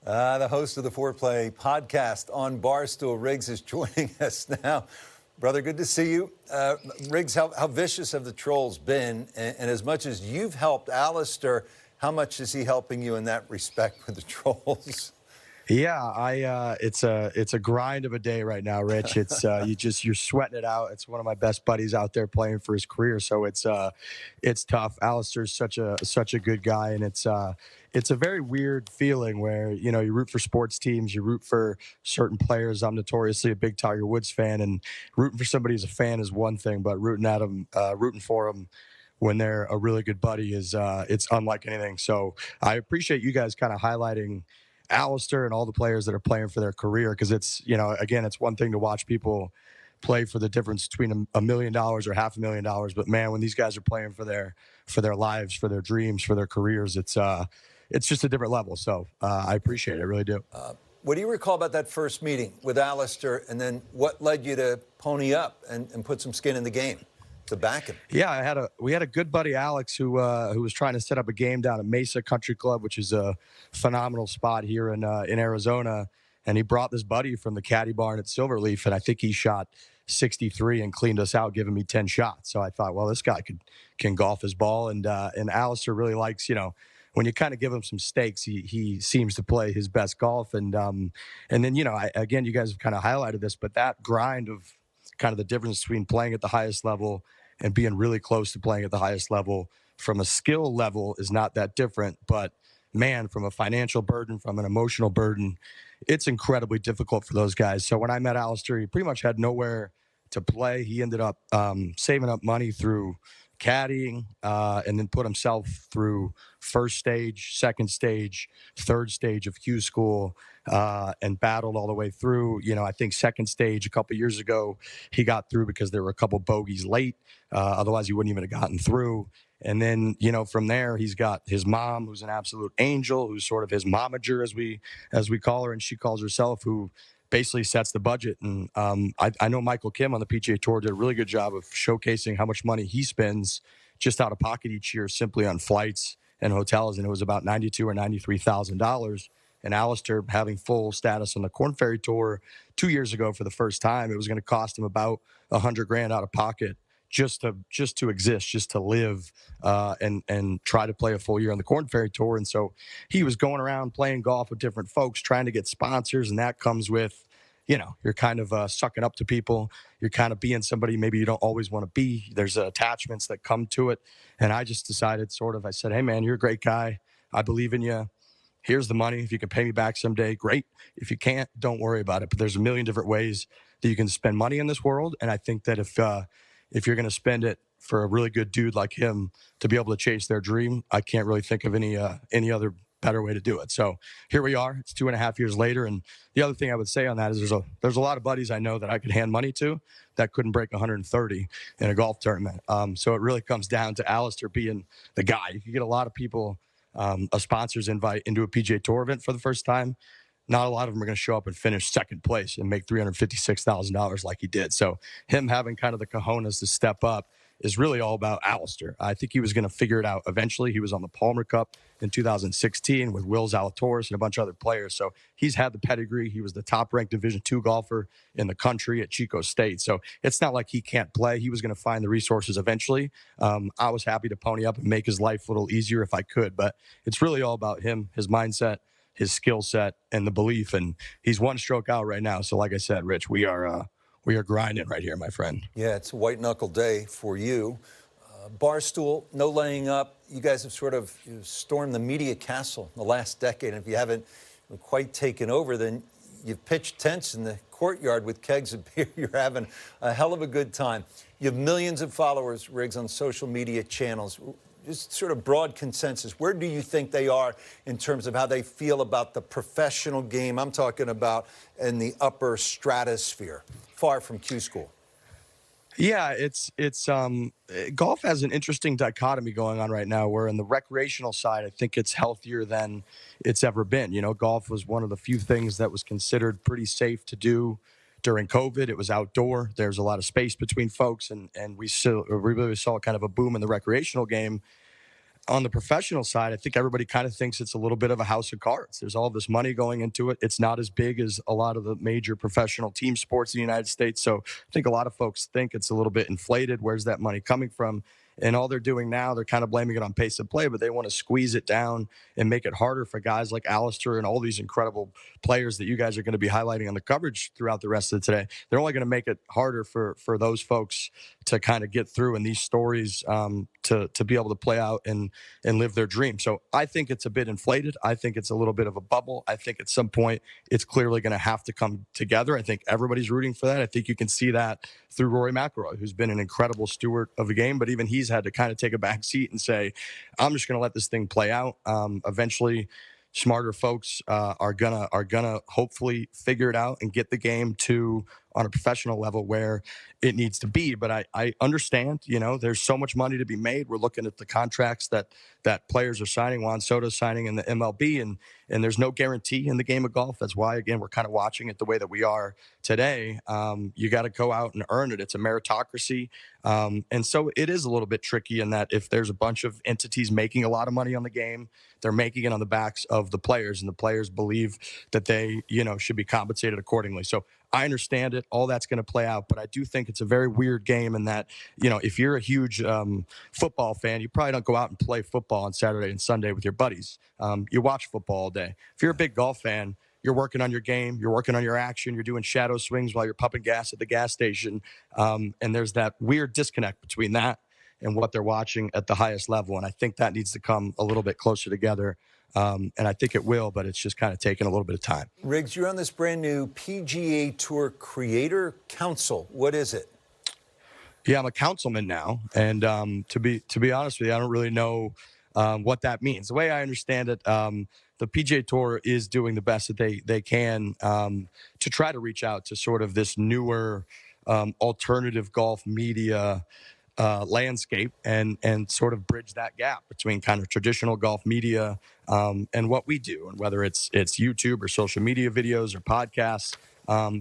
The host of the Foreplay podcast on Barstool, Riggs, is joining us now. Brother, good to see you. Riggs, how vicious have the trolls been? And as much as you've helped Alistair, how much is he helping you in that respect with the trolls? Yeah, it's a grind of a day right now, Rich. It's you're sweating it out. It's one of my best buddies out there playing for his career, so it's tough. Alistair's such a good guy, and it's a very weird feeling where you root for sports teams, you root for certain players. I'm notoriously a big Tiger Woods fan, and rooting for somebody as a fan is one thing, but rooting for them when they're a really good buddy is it's unlike anything. So I appreciate you guys kind of highlighting Alistair and all the players that are playing for their career, because it's, again, it's one thing to watch people play for the difference between $1 million or $500,000, but man, when these guys are playing for their lives, for their dreams, for their careers, it's just a different level. So I appreciate it. I really do. What do you recall about that first meeting with Alistair, and then what led you to pony up and put some skin in the game to back him? Yeah, we had a good buddy, Alex, who was trying to set up a game down at Mesa Country Club, which is a phenomenal spot here in Arizona. And he brought this buddy from the Caddy Barn at Silverleaf, and I think he shot 63 and cleaned us out, giving me 10 shots. So I thought, well, this guy can golf his ball, and Alistair really likes, when you kind of give him some stakes, he seems to play his best golf. And then, again, you guys have kind of highlighted this, but that grind of kind of the difference between playing at the highest level and being really close to playing at the highest level from a skill level is not that different. But man, from a financial burden, from an emotional burden, it's incredibly difficult for those guys. So when I met Alistair, he pretty much had nowhere to play. He ended up saving up money through caddying, and then put himself through first stage, second stage, third stage of Q-School, and battled all the way through. I think second stage a couple years ago, he got through because there were a couple bogeys late. Otherwise, he wouldn't even have gotten through. And then, from there, he's got his mom, who's an absolute angel, who's sort of his momager, as we call her, and she calls herself, who basically sets the budget. And I know Michael Kim on the PGA Tour did a really good job of showcasing how much money he spends just out of pocket each year simply on flights and hotels, and it was about $92,000 or $93,000. And Alistair, having full status on the Korn Ferry Tour 2 years ago for the first time, it was going to cost him about $100,000 out of pocket just to exist, just to live, and try to play a full year on the Korn Ferry Tour. And so he was going around playing golf with different folks, trying to get sponsors, and that comes with, you're kind of sucking up to people. You're kind of being somebody maybe you don't always want to be. There's attachments that come to it. And I just decided I said, hey, man, you're a great guy. I believe in you. Here's the money. If you can pay me back someday, great. If you can't, don't worry about it. But there's a million different ways that you can spend money in this world. And I think that if you're going to spend it for a really good dude like him to be able to chase their dream, I can't really think of any other better way to do it. So here we are. It's 2.5 years later. And the other thing I would say on that is there's a lot of buddies I know that I could hand money to that couldn't break 130 in a golf tournament. So it really comes down to Alistair being the guy. You can get a lot of people a sponsor's invite into a PGA Tour event for the first time. Not a lot of them are going to show up and finish second place and make $356,000 like he did. So him having kind of the cojones to step up is really all about Alistair. I think he was going to figure it out eventually. He was on the Palmer Cup in 2016 with Will Zalatoris and a bunch of other players. So he's had the pedigree. He was the top-ranked Division II golfer in the country at Chico State. So it's not like he can't play. He was going to find the resources eventually. I was happy to pony up and make his life a little easier if I could. But it's really all about him, his mindset, his skill set, and the belief. And he's one stroke out right now. So like I said, Rich, we are grinding right here, my friend. Yeah, it's a white-knuckle day for you. Barstool, no laying up. You guys have sort of stormed the media castle in the last decade. And if you haven't quite taken over, then you've pitched tents in the courtyard with kegs of beer. You're having a hell of a good time. You have millions of followers, Riggs, on social media channels. Just sort of broad consensus. Where do you think they are in terms of how they feel about the professional game? I'm talking about in the upper stratosphere, far from Q-School. Yeah, it's golf has an interesting dichotomy going on right now, where in the recreational side, I think it's healthier than it's ever been. Golf was one of the few things that was considered pretty safe to do during COVID. It was outdoor. There's a lot of space between folks, and we really saw kind of a boom in the recreational game. on the professional side, I think everybody kind of thinks it's a little bit of a house of cards. There's all this money going into it. It's not as big as a lot of the major professional team sports in the United States. So I think a lot of folks think it's a little bit inflated. Where's that money coming from? And all they're doing now, they're kind of blaming it on pace of play, but they want to squeeze it down and make it harder for guys like Alistair and all these incredible players that you guys are going to be highlighting on the coverage throughout the rest of today. They're only going to make it harder for those folks to kind of get through and these stories to be able to play out and live their dream. So I think it's a bit inflated. I think it's a little bit of a bubble. I think at some point it's clearly going to have to come together. I think everybody's rooting for that. I think you can see that through Rory McIlroy, who's been an incredible steward of the game, but even he's had to kind of take a back seat and say, I'm just going to let this thing play out. Eventually, smarter folks are gonna hopefully figure it out and get the game to on a professional level where it needs to be. But I understand, there's so much money to be made. We're looking at the contracts that players are signing. Juan Soto's signing in the MLB, and there's no guarantee in the game of golf. That's why, again, we're kind of watching it the way that we are today. You got to go out and earn it. It's a meritocracy. And so it is a little bit tricky in that if there's a bunch of entities making a lot of money on the game, they're making it on the backs of the players, and the players believe that they, should be compensated accordingly. So I understand it. All that's going to play out, but I do think it's a very weird game in that, if you're a huge football fan, you probably don't go out and play football on Saturday and Sunday with your buddies. You watch football all day. If you're a big golf fan, you're working on your game, you're working on your action, you're doing shadow swings while you're pumping gas at the gas station. And there's that weird disconnect between that and what they're watching at the highest level. And I think that needs to come a little bit closer together. And I think it will, but it's just kind of taking a little bit of time. Riggs, you're on this brand new PGA Tour Creator Council. What is it? Yeah, I'm a councilman now. And to be honest with you, I don't really know what that means. The way I understand it, the PGA Tour is doing the best that they can to try to reach out to sort of this newer alternative golf media landscape and sort of bridge that gap between kind of traditional golf media and what we do, and whether it's YouTube or social media videos or podcasts.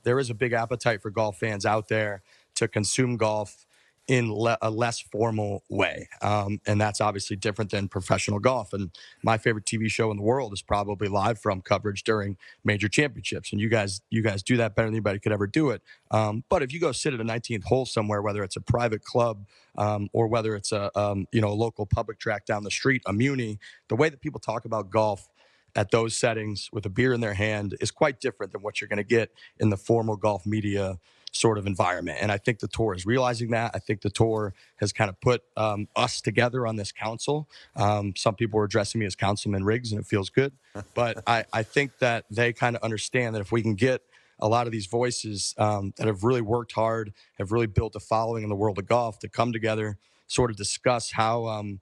There is a big appetite for golf fans out there to consume golf in a less formal way. And that's obviously different than professional golf. And my favorite TV show in the world is probably live from coverage during major championships. And you guys do that better than anybody could ever do it. But if you go sit at a 19th hole somewhere, whether it's a private club or whether it's a local public track down the street, a muni, the way that people talk about golf at those settings with a beer in their hand is quite different than what you're going to get in the formal golf media sort of environment. And I think the tour is realizing that. I think the tour has kind of put us together on this council. Some people are addressing me as Councilman Riggs, and it feels good. But I think that they kind of understand that if we can get a lot of these voices that have really worked hard, have really built a following in the world of golf to come together, sort of discuss how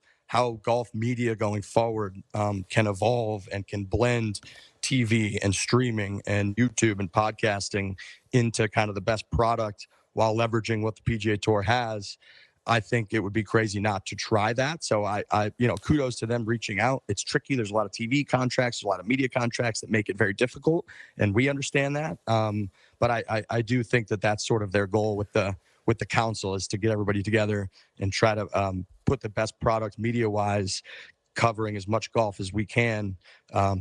golf media going forward can evolve and can blend TV and streaming and YouTube and podcasting into kind of the best product while leveraging what the PGA Tour has. I think it would be crazy not to try that. So I kudos to them reaching out. It's tricky. There's a lot of TV contracts, a lot of media contracts that make it very difficult, and we understand that. But I do think that that's sort of their goal with the council, is to get everybody together and try to put the best product media-wise, covering as much golf as we can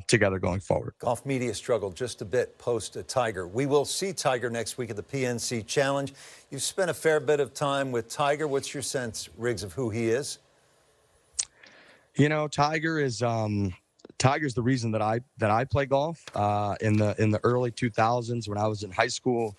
together going forward. Golf media struggled just a bit post Tiger. We will see Tiger next week at the PNC Challenge. You've spent a fair bit of time with Tiger. What's your sense, Riggs, of who he is? Tiger is Tiger's the reason that I play golf. In the early 2000s, when I was in high school,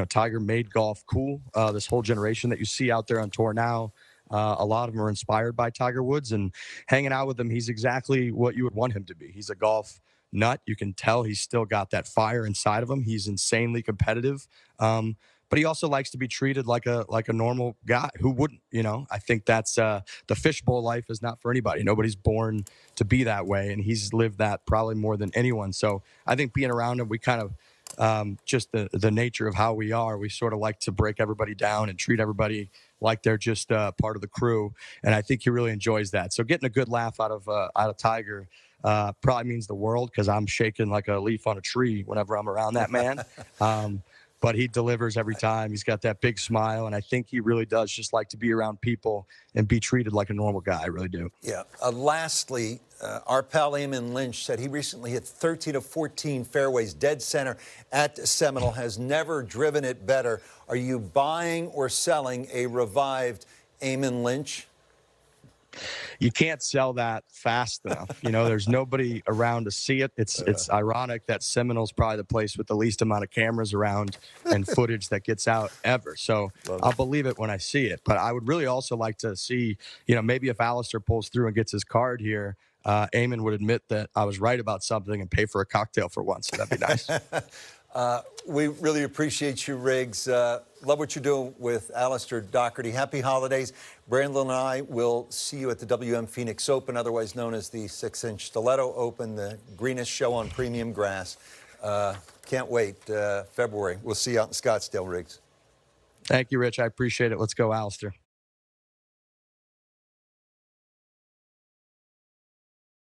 Tiger made golf cool. This whole generation that you see out there on tour now, a lot of them are inspired by Tiger Woods, and hanging out with him, he's exactly what you would want him to be. He's a golf nut. You can tell he's still got that fire inside of him. He's insanely competitive. But he also likes to be treated like a normal guy. Who wouldn't? I think that's the fishbowl life is not for anybody. Nobody's born to be that way, and he's lived that probably more than anyone. So I think being around him, we kind of just the nature of how we are. We sort of like to break everybody down and treat everybody like they're just part of the crew, and I think he really enjoys that. So getting a good laugh out of Tiger probably means the world, because I'm shaking like a leaf on a tree whenever I'm around that man. but he delivers every time. He's got that big smile, and I think he really does just like to be around people and be treated like a normal guy. I really do. Yeah. Lastly, our pal Eamon Lynch said he recently hit 13 of 14 fairways dead center at Seminole, has never driven it better. Are you buying or selling a revived Eamon Lynch? You can't sell that fast enough. You know, there's nobody around to see it. It's ironic that Seminole's probably the place with the least amount of cameras around and footage that gets out ever. So I'll believe it when I see it. But I would really also like to see, you know, maybe if Alistair pulls through and gets his card here, Eamon would admit that I was right about something and pay for a cocktail for once. So that'd be nice. We really appreciate you, Riggs. Love what you're doing with Alistair Docherty. Happy holidays. Brandon and I will see you at the WM Phoenix Open, otherwise known as the 6-inch Stiletto Open, the greenest show on premium grass. Can't wait. February. We'll see you out in Scottsdale, Riggs. Thank you, Rich. I appreciate it. Let's go, Alistair.